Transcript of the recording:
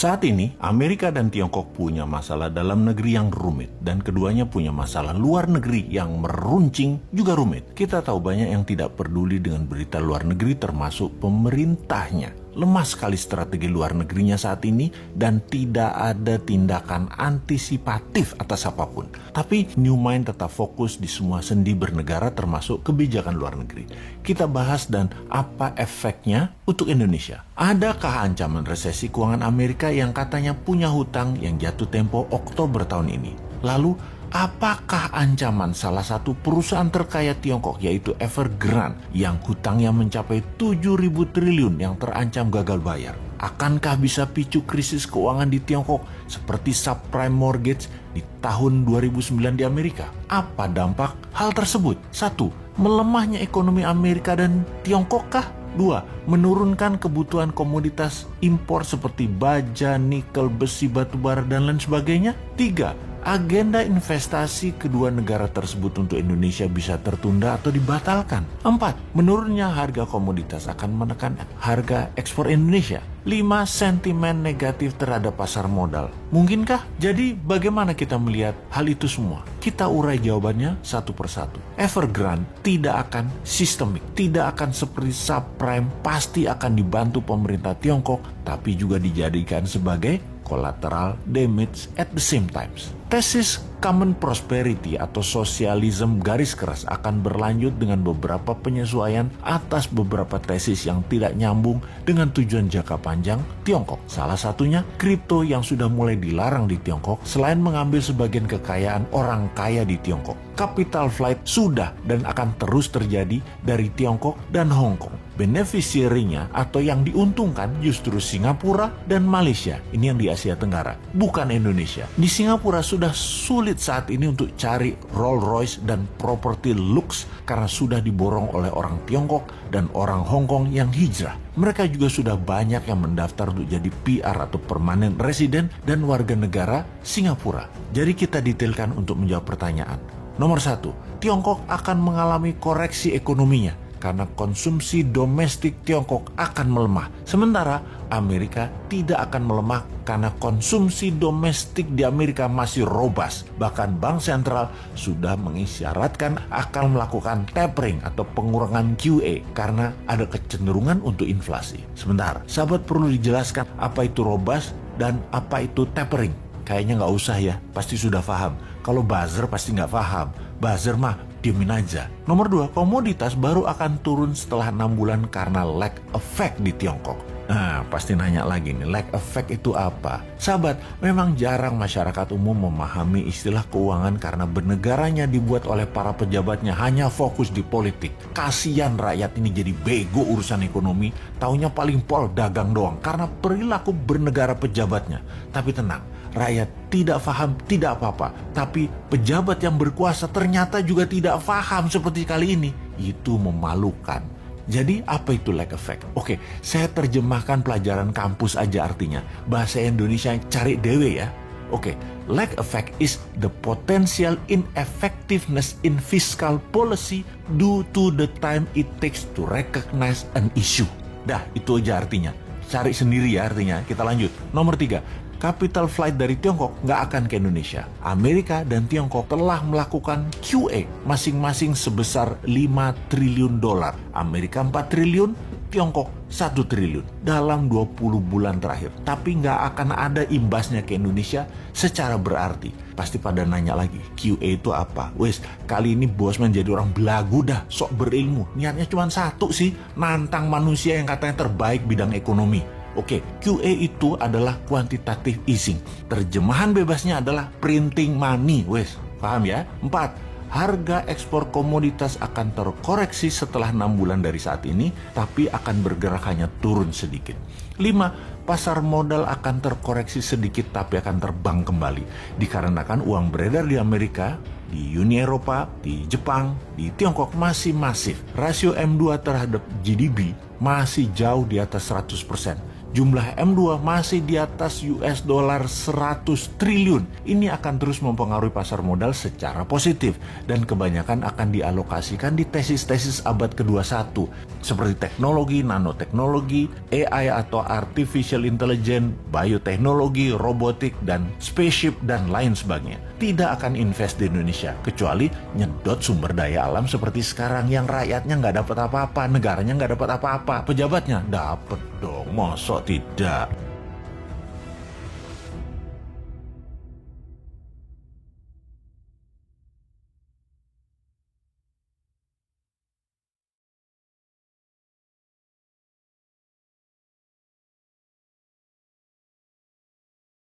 Saat ini, Amerika dan Tiongkok punya masalah dalam negeri yang rumit, dan keduanya punya masalah luar negeri yang meruncing juga rumit. Kita tahu banyak yang tidak peduli dengan berita luar negeri termasuk pemerintahnya. Lemah sekali strategi luar negerinya saat ini dan tidak ada tindakan antisipatif atas apapun. Tapi New Mind tetap fokus di semua sendi bernegara termasuk kebijakan luar negeri. Kita bahas dan apa efeknya untuk Indonesia. Adakah ancaman resesi keuangan Amerika yang katanya punya hutang yang jatuh tempo Oktober tahun ini? Lalu, apakah ancaman salah satu perusahaan terkaya Tiongkok yaitu Evergrande yang hutangnya mencapai 7.000 triliun yang terancam gagal bayar? Akankah bisa picu krisis keuangan di Tiongkok seperti subprime mortgage di tahun 2009 di Amerika? Apa dampak hal tersebut? 1. Melemahnya ekonomi Amerika dan Tiongkok kah? 2. Menurunkan kebutuhan komoditas impor seperti baja, nikel, besi, batubara, dan lain sebagainya? 3. Agenda investasi kedua negara tersebut untuk Indonesia bisa tertunda atau dibatalkan. 4. Menurunnya harga komoditas akan menekan harga ekspor Indonesia. 5. Sentimen negatif terhadap pasar modal. Mungkinkah? Jadi bagaimana kita melihat hal itu semua? Kita urai jawabannya satu persatu. Evergrande tidak akan sistemik, tidak akan seperti subprime, pasti akan dibantu pemerintah Tiongkok, tapi juga dijadikan sebagai collateral damage at the same times. Tesis common prosperity atau sosialisme garis keras akan berlanjut dengan beberapa penyesuaian atas beberapa tesis yang tidak nyambung dengan tujuan jangka panjang Tiongkok. Salah satunya kripto yang sudah mulai dilarang di Tiongkok selain mengambil sebagian kekayaan orang kaya di Tiongkok. Capital flight sudah dan akan terus terjadi dari Tiongkok dan Hong Kong. Beneficiary-nya atau yang diuntungkan justru Singapura dan Malaysia. Ini yang di Asia Tenggara, bukan Indonesia. Di Singapura sudah sulit saat ini untuk cari Rolls Royce dan properti lux karena sudah diborong oleh orang Tiongkok dan orang Hong Kong yang hijrah. Mereka juga sudah banyak yang mendaftar untuk jadi PR atau permanent resident dan warga negara Singapura. Jadi kita detailkan untuk menjawab pertanyaan. Nomor 1, Tiongkok akan mengalami koreksi ekonominya karena konsumsi domestik Tiongkok akan melemah. Sementara Amerika tidak akan melemah karena konsumsi domestik di Amerika masih robust. Bahkan Bank Sentral sudah mengisyaratkan akan melakukan tapering atau pengurangan QE karena ada kecenderungan untuk inflasi. Sebentar, sahabat perlu dijelaskan apa itu robust dan apa itu tapering. Kayaknya nggak usah ya, pasti sudah paham. Kalau buzzer pasti nggak paham. Buzzer mah diemin aja. Nomor 2, komoditas baru akan turun setelah 6 bulan karena lag effect di Tiongkok. Nah, pasti nanya lagi nih, lag effect itu apa? Sahabat, memang jarang masyarakat umum memahami istilah keuangan karena bernegaranya dibuat oleh para pejabatnya hanya fokus di politik. Kasian rakyat ini jadi bego urusan ekonomi, taunya paling pol dagang doang karena perilaku bernegara pejabatnya. Tapi tenang, rakyat tidak paham tidak apa-apa, tapi pejabat yang berkuasa ternyata juga tidak paham seperti kali ini. Itu memalukan. Jadi apa itu lag effect? Oke, saya terjemahkan pelajaran kampus aja artinya. Bahasa Indonesia cari dewe ya. Oke, lag effect is the potential ineffectiveness in fiscal policy due to the time it takes to recognize an issue. Dah, itu aja artinya. Cari sendiri ya artinya. Kita lanjut. Nomor 3. Capital flight dari Tiongkok nggak akan ke Indonesia. Amerika dan Tiongkok telah melakukan QE masing-masing sebesar 5 triliun dolar. Amerika 4 triliun, Tiongkok 1 triliun dalam 20 bulan terakhir. Tapi nggak akan ada imbasnya ke Indonesia secara berarti. Pasti pada nanya lagi, QE itu apa? Wes, kali ini Bosman jadi orang belagu dah, sok berilmu. Niatnya cuma satu sih, nantang manusia yang katanya terbaik bidang ekonomi. Oke, QE itu adalah quantitative easing. Terjemahan bebasnya adalah printing money. Wes, paham ya? 4. Harga ekspor komoditas akan terkoreksi setelah 6 bulan dari saat ini, tapi akan bergerak hanya turun sedikit. 5. Pasar modal akan terkoreksi sedikit tapi akan terbang kembali. Dikarenakan uang beredar di Amerika, di Uni Eropa, di Jepang, di Tiongkok masih masif. Rasio M2 terhadap GDP masih jauh di atas 100%. Jumlah M2 masih di atas US dollar 100 triliun. Ini akan terus mempengaruhi pasar modal secara positif dan kebanyakan akan dialokasikan di tesis-tesis abad ke-21 seperti teknologi, nanoteknologi, AI atau artificial intelligence, bioteknologi, robotik, dan spaceship dan lain sebagainya. Tidak akan invest di Indonesia kecuali nyedot sumber daya alam seperti sekarang yang rakyatnya nggak dapat apa-apa, negaranya nggak dapat apa-apa, pejabatnya dapat dong, mosok tidak.